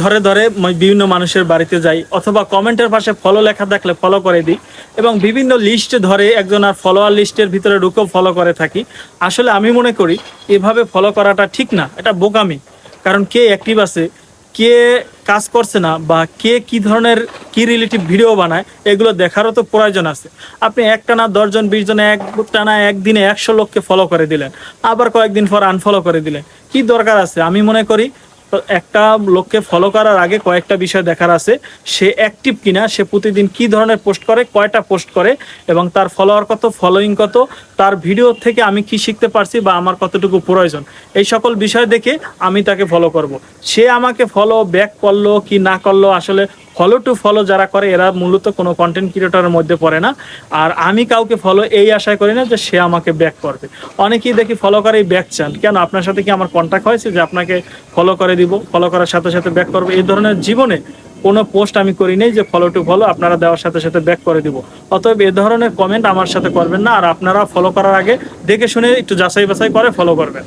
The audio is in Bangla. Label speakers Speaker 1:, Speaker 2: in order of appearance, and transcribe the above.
Speaker 1: ধরে ধরে বিভিন্ন মানুষের বাড়িতে যাই, অথবা কমেন্টের পাশে ফলো লেখা থাকলে ফলো করে দিই, এবং বিভিন্ন লিস্ট ধরে একজন আর ফলোয়ার লিস্টের ভিতরে ঢুকেও ফলো করে থাকি। আসলে আমি মনে করি এভাবে ফলো করাটা ঠিক না, এটা বোকামি। কারণ কে অ্যাক্টিভ আছে, কে কাজ করছে না, বা কে কি ধরনের কি রিলেটিভ ভিডিও বানায়, এগুলো দেখারও তো প্রয়োজন আছে। আপনি একটানা 10 জন 20 জন একটানা একদিনে 100 লোককে ফলো করে দিলেন, আবার কয়েকদিন পর আনফলো করে দিলেন, কি দরকার আছে? আমি মনে করি তো একটা লোককে ফলো করার আগে কয়েকটা বিষয় দেখার আছে, সে অ্যাক্টিভ কিনা, সে প্রতিদিন কি ধরনের পোস্ট করে, কয়টা পোস্ট করে, এবং তার ফলোয়ার কত, ফলোয়িং কত, তার ভিডিও থেকে আমি কি শিখতে পারছি বা আমার কতটুকু প্রয়োজন, এই সকল বিষয় দেখে আমি তাকে ফলো করব। সে আমাকে ফলো ব্যাক করলো কি না করলো, আসলে ফলো টু ফলো যারা করে এরা মূলত কোনো কন্টেন্ট ক্রিয়েটরের মধ্যে পড়ে না। আর আমি কাউকে ফলো এই আশায় করি না যে সে আমাকে ব্যাক করবে। অনেকেই দেখি ফলো করেই ব্যাক চান। কেন? আপনার সাথে কি আমার কন্ট্যাক্ট হয়েছে যে আপনাকে ফলো করে দিব, ফলো করার সাথে সাথে ব্যাক করবে? এই ধরনের জীবনে কোনো পোস্ট আমি করি নেই যে ফলো টু ফলো আপনারা দেওয়ার সাথে সাথে ব্যাক করে দিব। অতএব এ ধরনের কমেন্ট আমার সাথে করবেন না। আর আপনারা ফলো করার আগে দেখে শুনে একটু যাচাই বাছাই করে ফলো করবেন।